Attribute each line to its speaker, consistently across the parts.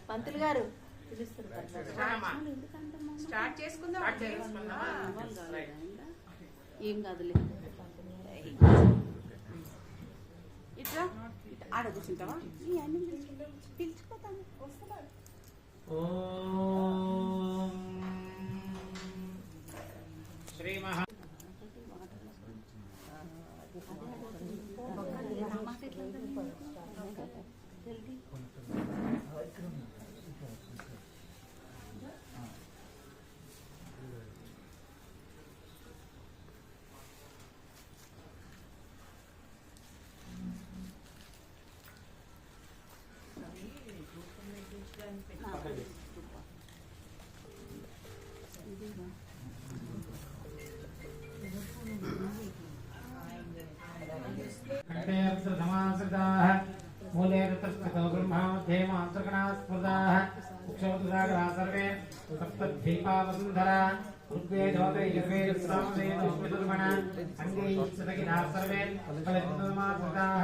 Speaker 1: పంతులు గారు
Speaker 2: స్టార్ట్ చేసుకుందాం.
Speaker 1: ఏం కాదులే. ఇట్లా ఆడ కూర్చుంటావా? పిలుచుకోతాను వస్తున్నాడు.
Speaker 3: శ్రీ మహా मूले तस्मितो ब्रह्माध्ये मांसगणास्पदाः उक्षोतसागराः सर्वे सप्तद्वीपा वसुन्धरा ऋग्वेदोते यजुर्वेदसामवेदोपनिर्मणा अङ्गैः सदगिनाः सर्वे फलविदमासदाः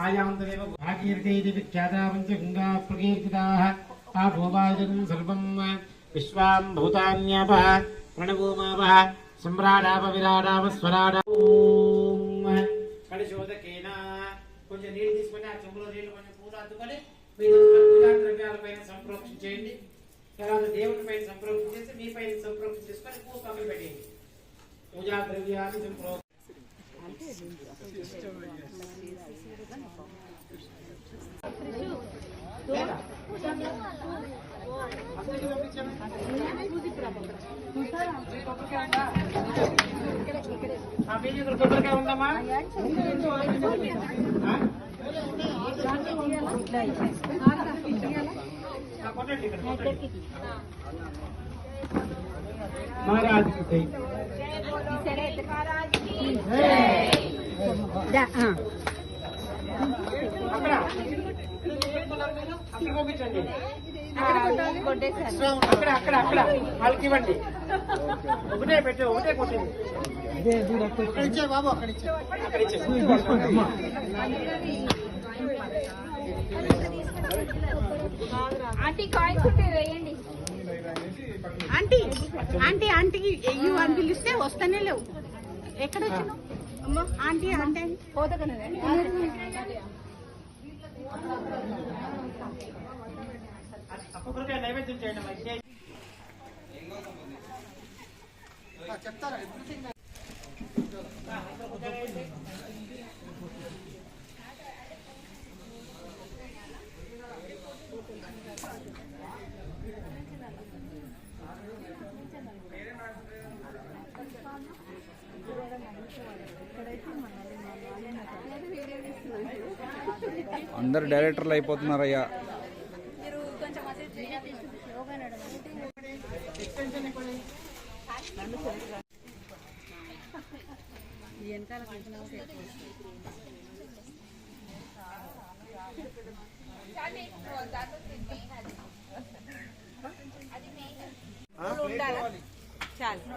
Speaker 3: आयान्तदेव भागीरथैः विख्याता पञ्चगङ्गाः प्रकीर्तिताः आभोवायुधं सर्वं विश्वां भूतान्यापः प्रणवोमावः सम्राडापविराडाव स्वराडा कलिशोदकेन కొంచెం నీళ్ళు తీసుకొని ఆ చెంబులో నీళ్ళు కొంచెం పూజ అద్దుకొని మీరు పూజా ద్రవ్యాల పైన సంప్రోక్షణ చేయండి. తర్వాత దేవుడి పైన సంప్రోక్షణ చేసి మీ పైన సంప్రోక్షణ చేసుకొని పూజ పక్కన పెట్టేయండి. పూజా ద్రవ్యాలు సంప్రోక్షణ కొబ్బరికాయ ఉందమ్మా. महाराज అక్కడ వాళ్ళకి ఇవ్వండి. ఒకటే పెట్టి ఒకటే కొట్టండి. బాబు అక్కడ
Speaker 2: ఆంటీ కాయిన్స్ వేయండి. ఆంటీ ఆంటీ ఆంటీకి వెయ్యి అని పిలిస్తే వస్తానే లేవు. ఎక్కడ వచ్చినావు అమ్మా? ఆంటీ అంటే పోతకనే
Speaker 3: నైవేద్యం చేయండి. చెప్తారా?
Speaker 4: అందరు డైరెక్టర్లు అయిపోతున్నారయ్యా.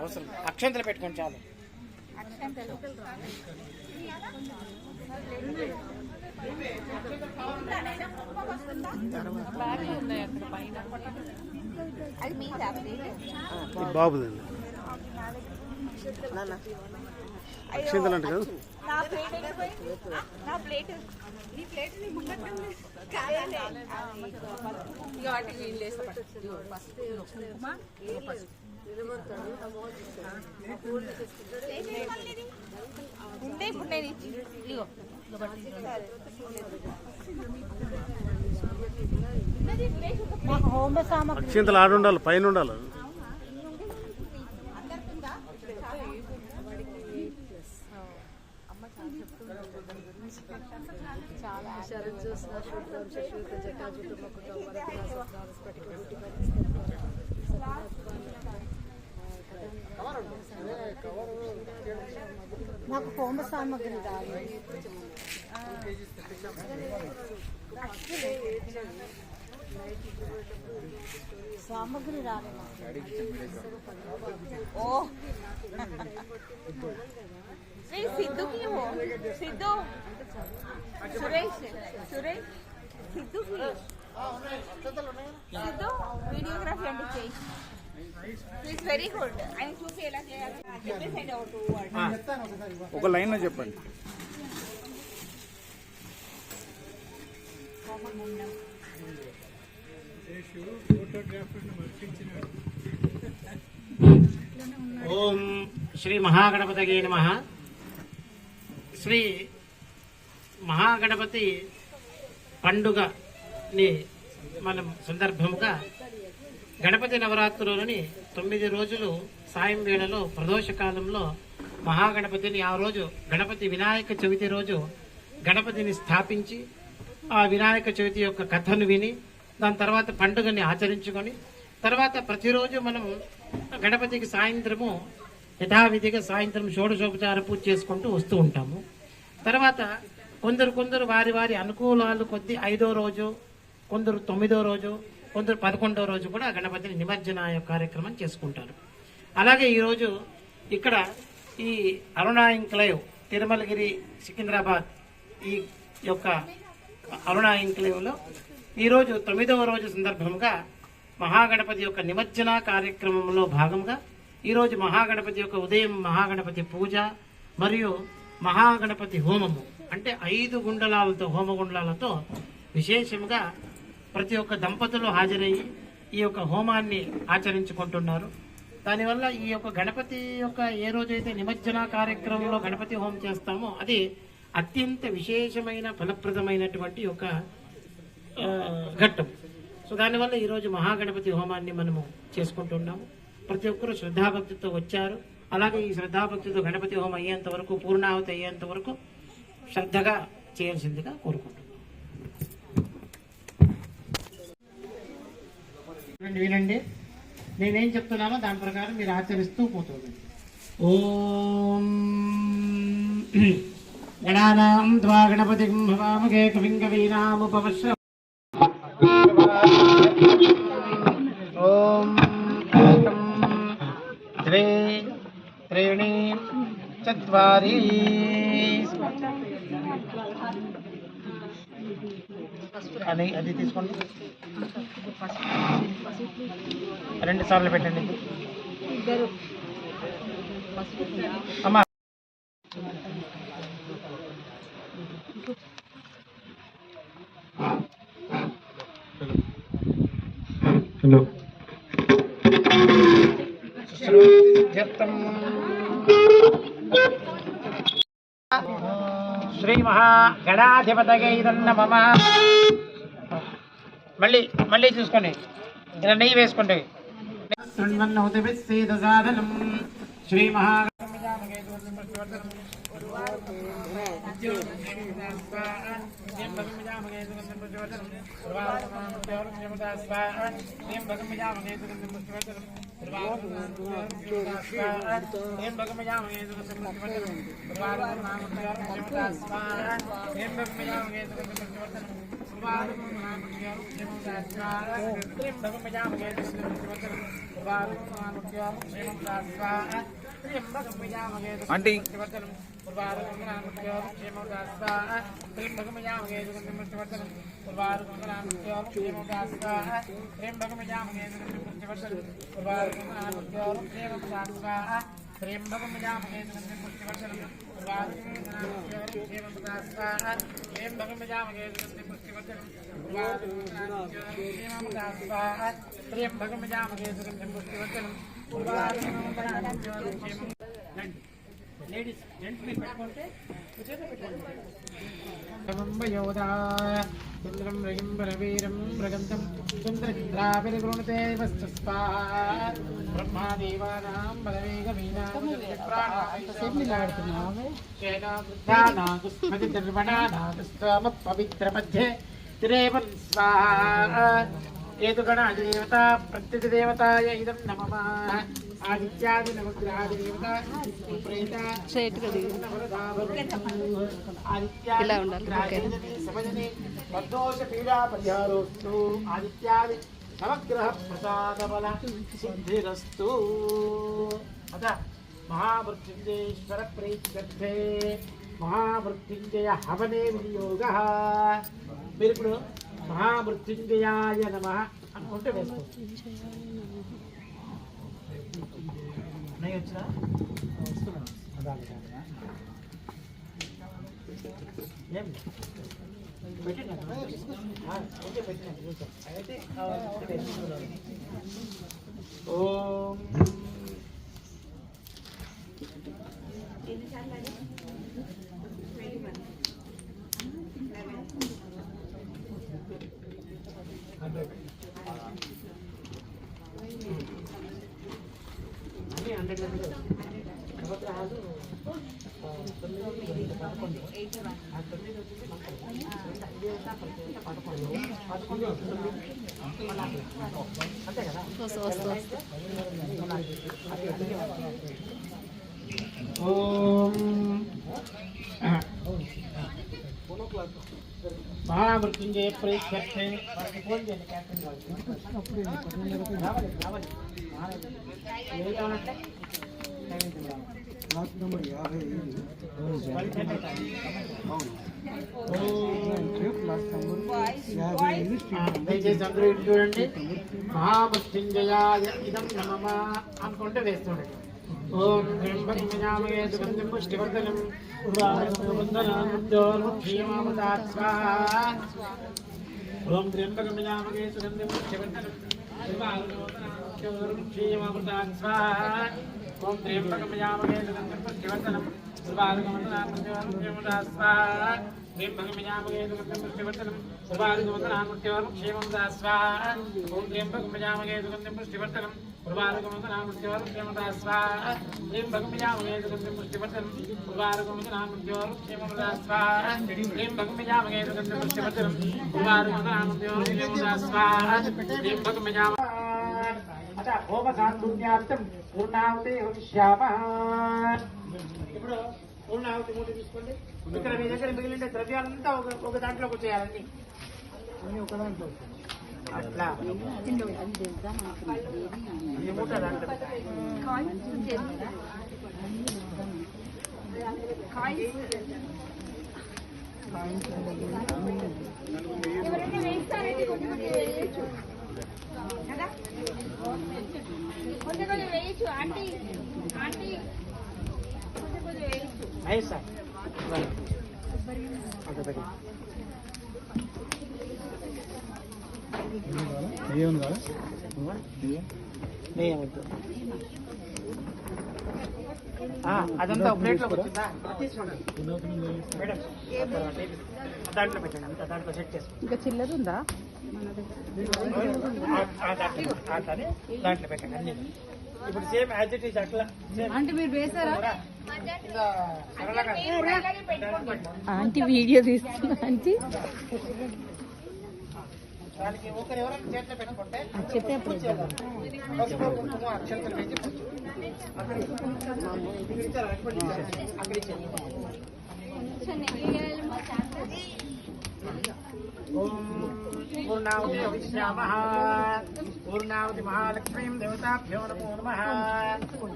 Speaker 3: అవసరం అక్షంతలు పెట్టుకోండి చాలు.
Speaker 5: బాబుదండి అక్షంతలు అంటే కదా. అక్షంతలు ఆడ ఉండాలి, పైన ఉండాలి.
Speaker 1: నాకు హోమ సామగ్రి రావాలి. సామగ్రి రాలేదు.
Speaker 2: ओ नहीं सिद्धू की हो सिद्धू सुरेश सुरेश सिद्धू की సిద్ధు వీడియోగ్రఫీ అంటే చేయి ఇట్స్ వెరీ గుడ్ ఆయన చూసి ఎలా చేయాలి చెప్పేసండి ఒక 2 వర్డ్స్
Speaker 4: ఒక లైన్లో చెప్పండి.
Speaker 3: ఓం శ్రీ మహాగణపతయే నమః. శ్రీ మహాగణపతి పండుగని మనం సందర్భముగా గణపతి నవరాత్రులని 9 రోజులు సాయం వేళలో ప్రదోష కాలంలో మహాగణపతిని ఆ రోజు గణపతి వినాయక చవితి రోజు గణపతిని స్థాపించి ఆ వినాయక చవితి యొక్క కథను విని దాని తర్వాత పండుగని ఆచరించుకొని తర్వాత ప్రతిరోజు మనం గణపతికి సాయంత్రము యథావిధిగా సాయంత్రం షోడశోపచార పూజ చేసుకుంటూ వస్తూ ఉంటాము. తర్వాత కొందరు వారి అనుకూలాలు కొద్ది 5వ రోజు, కొందరు 9వ రోజు, కొందరు 11వ రోజు కూడా గణపతిని నిమజ్జన కార్యక్రమం చేసుకుంటారు. అలాగే ఈరోజు ఇక్కడ ఈ అరుణా ఇంక్లేవ్ తిరుమలగిరి సికింద్రాబాద్ ఈ యొక్క అరుణా ఇంక్లేవ్లో ఈరోజు 9వ రోజు సందర్భంగా మహాగణపతి యొక్క నిమజ్జన కార్యక్రమంలో భాగంగా ఈరోజు మహాగణపతి యొక్క ఉదయం మహాగణపతి పూజ మరియు మహాగణపతి హోమము అంటే 5 గుండలాలతో హోమగుండాలతో విశేషంగా ప్రతి ఒక్క దంపతులు హాజరయ్యి ఈ యొక్క హోమాన్ని ఆచరించుకుంటున్నారు. దానివల్ల ఈ యొక్క గణపతి యొక్క ఏ రోజైతే నిమజ్జన కార్యక్రమంలో గణపతి హోమం చేస్తామో అది అత్యంత విశేషమైన ఫలప్రదమైనటువంటి ఒక ఘట్టం. సో దానివల్ల ఈరోజు మహాగణపతి హోమాన్ని మనము చేసుకుంటున్నాము. ప్రతి ఒక్కరూ శ్రద్ధాభక్తితో వచ్చారు. అలాగే ఈ శ్రద్ధాభక్తితో గణపతి హోమం అయ్యేంత వరకు, పూర్ణాహుతి అయ్యేంత వరకు శ్రద్ధగా చేయాల్సిందిగా కోరుకుంటున్నాం. వినండి, నేనేం చెప్తున్నానో దాని ప్రకారం మీరు ఆచరిస్తూ పోతుంది. ఓం గణానాం త్వా గణపతిం హవామహే కవిం కవీనాముపమశ్ర ఓం ఏకం ద్వే త్రీణి చత్వారి అని అది తీసుకోండి. 2 సార్లు పెట్టండి అమ్మా. హలో శ్రీ మహాగణాధిపతయే నమః. మళ్ళీ చూసుకోండి, ఇలా నెయ్యి వేసుకోండి. శ్రీ మహా
Speaker 4: ఆంటీ
Speaker 3: లేడీస్ జెంట్స్ మీరు పెట్టుకుంటే చంద్రం రగింబరవీరం మృగంతం చంద్రచిద్రాభిర్గృణతే బ్రహ్మాదేవానాం పవిత్ర మధ్య తిరేవన్ స్వాహ ఏదు గణాధిదేవత ప్రత్యధిదేవతాయ ఇదం నమః ఆదిత్యాది నవగ్రహాది దేవత ప్రేత
Speaker 2: ఇలా ఉండాలి.
Speaker 3: సమజనే మద్దోష పీడా పరిహారోస్తు ఆదిత్యాది నవగ్రహ ప్రసాద బల సిద్ధిరస్తు. అత మహామృత్యుంజయేశ్వర ప్రీత్యర్థే మహామృత్యుంజయ హవనే వినియోగ. మీరు ఇప్పుడు మహామృత్యుంజయాయ నమః అనుకుంటే వేసుకోవచ్చు. వచ్చినా ఏం పెట్టినా అయితే ఓం అంతే కదా. మహామృత్యుంజయ ప్రేక్షే ఫోన్ చేయండి. క్యాప్టెన్ రావాలి రావాలి. దయచేసి అందరూ ఇటు చూడండి. మహామృత్యుంజయాయ ఇదం నమః అనుకుంటే వేస్తుండే. ఓం త్ర్యంబకం యజామహే సుగంధిం పుష్టివర్ధనం ఉర్వారుకముందనాముద్యోర్ముక్షీమామృతాత్ స్వాహా. ఓం త్ర్యంబకం యజామహే సుగంధిం పుష్టివర్ధనం ఉర్వారుకముందనాముద్యోర్ముక్షీమామృతాత్ స్వాహా. ఓం త్ర్యంబకం యజామహే సుగంధిం పుష్టివర్ధనం ఉర్వారుకముందనాముద్యోర్ముక్షీమామృతాత్ స్వాహా. త్ర్యంబకం యజామహే సుగంధిం పుష్టివర్ధనం ఉర్వారుకముందనాముద్యోర్ముక్షీమామృతాత్ స్వాహా. ఓం త్ర్యంబకం యజామహే సుగంధిం పుష్టివర్ధనం ఉర్వారుకముందనాముద్యోర్ముక్షీమామృతాత్ స్వాహా. త్ర్యంబకం యజామహే సుగంధిం పుష్టివర్ధనం ఉర్వారుకముందనాముద్యోర్ముక్షీమామృతాత్ స్వాహా. త్ర్యంబకం యజామహే సుగంధిం పుష్టివర్ధనం ఉర్వారుకముందనాముద్యోర్ముక్షీమామృతాత్ స్వాహా. త్ర్యంబకం యజామహే అత హోమ సాంధున్యార్థం పూర్ణాహుతి హవిష్యామః. ఇప్పుడు పూర్ణాహుతి మూట తీసుకోండి. ఇక్కడ మీ దగ్గర మిగిలిన ద్రవ్యాలంతా ఒక దాంట్లోకి వచ్చేయాలండి. అన్ని ఒక దాంట్లో అట్లా ఈ మూట దాంట్లో
Speaker 2: కొంచెం వేయచ్చు ఆంటీ. ఆంటీ కొంచెం వేయచ్చు.
Speaker 3: Nice sir. అదంతా ప్లేట్లోకి వచ్చిందా తీసుకోండి మేడం. దాంట్లో పెట్టండి. అంతా దాంట్లో సెట్ చేసుకోండి.
Speaker 2: ఇంకా చిల్లర ఉందా?
Speaker 3: దాంట్లో పెట్టండి అన్ని. ఇప్పుడు సేమ్ యాజ్ ఇట్ ఈజ్ అట్లా
Speaker 2: అంటే మీరు వేసారా?
Speaker 3: సరళంగా
Speaker 2: ఆంటీ వీడియో తీస్తున్నా ఆంటీ.
Speaker 3: దానికి ఒకరు ఎవరైనా చేతిలో పెట్టుకుంటే
Speaker 2: చెప్తే
Speaker 3: పసుపు కుంకుమ అక్షంతలు వేసి అక్కడ ఇచ్చారు. అక్కడ ఇచ్చారు. పూర్ణావతి హవిష్యామః. పూర్ణావతి మహాలక్ష్మీం దేవతాభ్యో నమో నమః.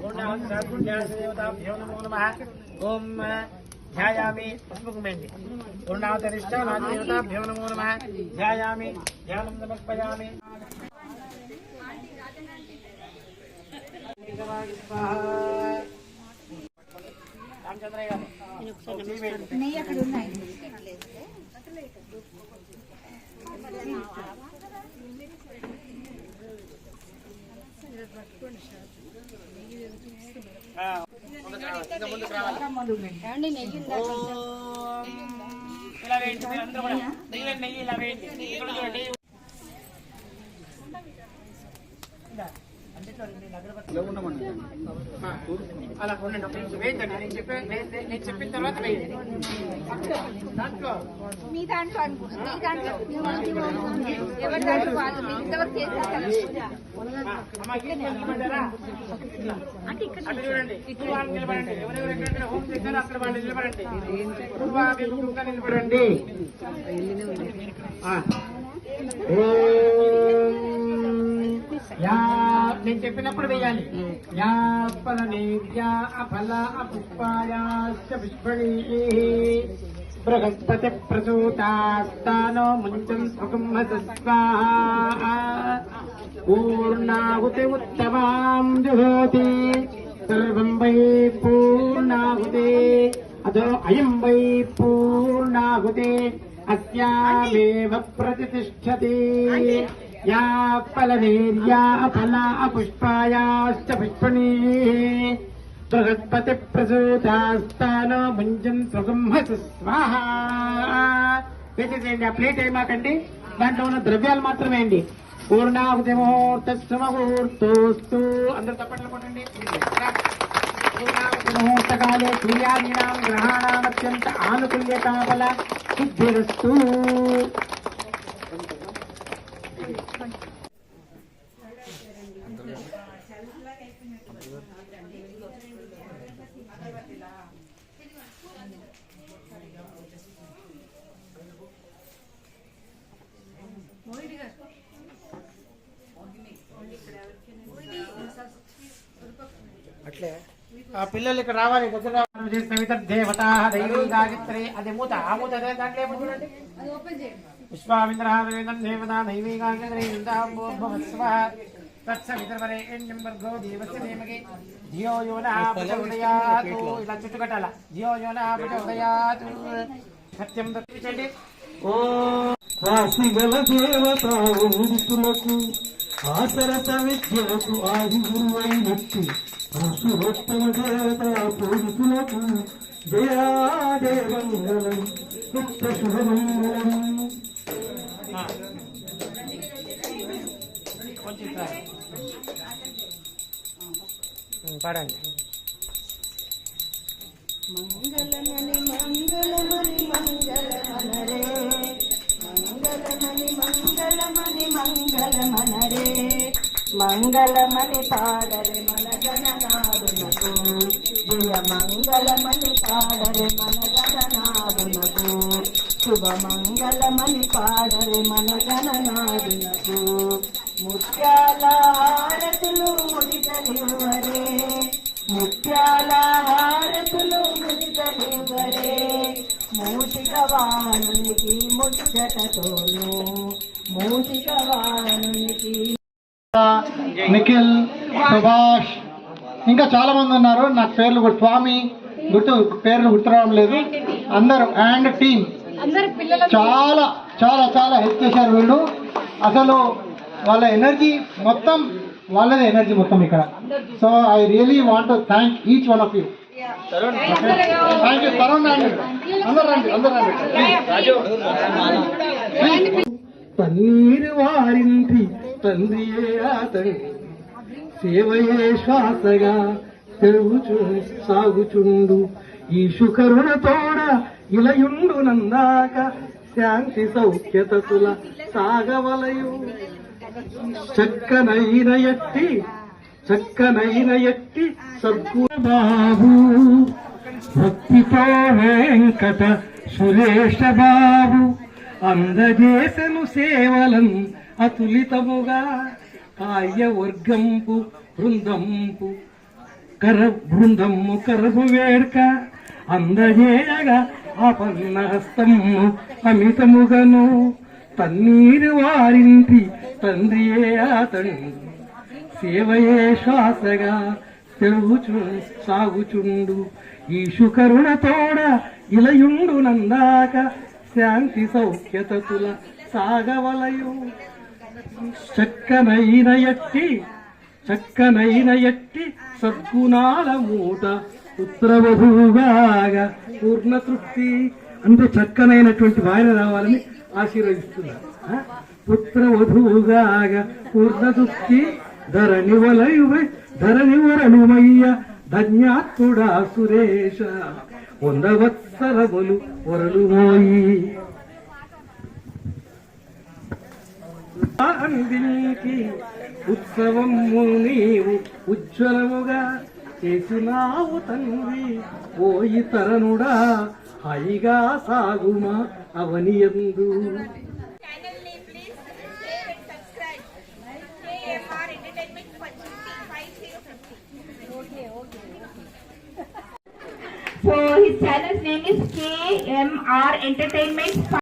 Speaker 3: పూర్ణావతి సద్గుణ్యాస దేవతాభ్యో నమో నమః. ఓం ధ్యాయామి పసుపుకుమేండి. పూర్ణావతి అధిష్టానాది దేవతాభ్యో నమో నమః. ధ్యాయామి ధ్యానం సమర్పయామి. రామచంద్రయ్య గారు
Speaker 1: నెయ్యి అక్కడ ఉన్నాయి.
Speaker 3: ఇలా వేయండి. మీరు అందరూ కూడా నెయ్యి ఇలా వేయండి. ఇక్కడ చూడండి. అలా ఉండండి. ఒక నిమిషం వేయండి. నేను చెప్పిన తర్వాత వేయండి.
Speaker 1: మీ దాంట్లో అనుకుంటా మీ దాంట్లో ఎవరి దాంట్లో వాళ్ళు మీ ఇంతవరకు చేశారు అంటే ఇక్కడ
Speaker 3: అక్కడ చూడండి, ఇటు వాళ్ళు నిలబడండి. ఎవరెవరు ఎక్కడెక్కడ హోమ్ చేశారో అక్కడ వాళ్ళు నిలబడండి. పూర్వాభిముఖంగా నిలబడండి. నేను చెప్పినప్పుడు వేయాలి. యా ఫల నిర్యా అఫల అపుష్పాయాశ్చ పుష్పణీ బృహస్పతి ప్రసూతాస్తానో ముంచం స్వాహా పూర్ణాహుతి ఉత్తమాం జుహోతి సర్వం వై పూర్ణాహుతే అదో అయం వై పూర్ణాహుతే అస్యామేవ ప్రతిష్ఠతి. యా ఫలనేర్యా ఫల అపుష్పాయాశ్చ పుష్పణీ బృహస్పతి ప్రసూతాస్తానో ముంచం స్వాహా. వేసేసేయండి. ఆ ప్లేట్ ఏమాకండి, దాంట్లో ఉన్న ద్రవ్యాలు మాత్రమే అండి. పూర్ణాహుతి ముహూర్తోస్తు. అందరూ తప్పట్లు కొట్టండి. పూర్ణాహుతి ముహూర్తకాలే క్రియాదీనాం గ్రహాణాం అత్యంత ఆనుకూల్యతాఫల సిద్ధిరస్తు. అట్లే ఆ పిల్లలు ఇక్కడ రావాలి, దగ్గర రావాలి. దేవత దైవీ గాయత్రి. అది మూత, ఆ మూత దాంట్లో ఏమో చూడండి. విశ్వామిత్ర దేవత దైవీ గాయత్రి తత్సవితర్వరేణ్యం భర్గో దేవస్య ధీమహి ధియో యో నః ప్రచోదయాత్. ఇలా చుట్టూ కట్టాల. ధియో యో నః ప్రచోదయాత్. సత్యం దర్శించండి.
Speaker 6: రాశిగల దేవతాలకు ఆసరత విద్యలకు ఆది గురువైనట్టి పురుషోత్తమ దేవత పూజితులకు జయాదేవంగళం నిత్య శుభమంగళం.
Speaker 3: పాడండి.
Speaker 1: మంగళమని మంగళమని మంగళమనరే మంగళమని మంగళమని మంగళమనరే మంగళమని పాడరే మన గణనాదునకు జయ మంగళమని పాడరే మన గణనాదునకు శుభ మంగళమని పాడరే మన గణనాదునకు ముత్యాల హారతులు ముడితలివరే ముత్యాల హారతులు ముడితలివరే మూషిక వాణునికి ముచ్చటతోను మూషిక వాణునికి.
Speaker 6: నిఖిల్, సుభాష్, ఇంకా చాలా మంది ఉన్నారు. నాకు పేర్లు స్వామి పేర్లు గుర్తురావడం లేదు. అందరూ అండ్ టీమ్ చాలా చాలా చాలా హెల్ప్ చేశారు వీళ్ళు. అసలు వాళ్ళ ఎనర్జీ మొత్తం వాళ్ళదే ఎనర్జీ మొత్తం ఇక్కడ. So I really want to thank each one of you. Thank you. Tarun రండి, అందరు రండి, అందరు రండి. తన్నీరు వారింటి తండ్రియే అతని సేవయే శ్వాసగా తెలుగుచు సాగుచుండు ఈ సుకరుణ తోడ ఇలయుండు నందాక శాంతి సౌఖ్యతతుల సాగవలయు చక్కనైన ఎట్టి సద్గుణ బాబు భక్తితో వెంకట సురేష బాబు అందజేసను సేవలం అతులితముగా కార్యవర్గంపు బృందంపు బృందము కరపు వేడుక అందజేయగా ఆపన్న హస్తము అమితముగను తన్నీరు వారింటి తండ్రియే అతడు సేవయే శ్వాసగా తెలుగుచు సాగుచుండు ఈ సుకరుణ తోడ ఇలయుండు నందాక శాంతి సౌఖ్యతతుల సాగవలయు చక్కనైన ఎట్టి సద్గుణాల మూట పుత్రవధువుగా పూర్ణ తృప్తి. అంటే చక్కనైనటువంటి వాయన రావాలని ఆశీర్వదిస్తున్నారు. పుత్రవధువుగా పూర్ణ తృప్తి ధరణి వరనుమయ్య ధన్యాత్ముడా సురేష
Speaker 7: వందవత్సరములు వరలుమోయి అందికి ఉత్సవము నీవు ఉజ్వలముగా చేసినావు తండ్రి ఓయి తరణుడా హాయిగా సాగుమా అవనియందు.
Speaker 2: Channel name please share and subscribe. KMR Entertainment 5050.
Speaker 1: So his channel's name is KMR Entertainment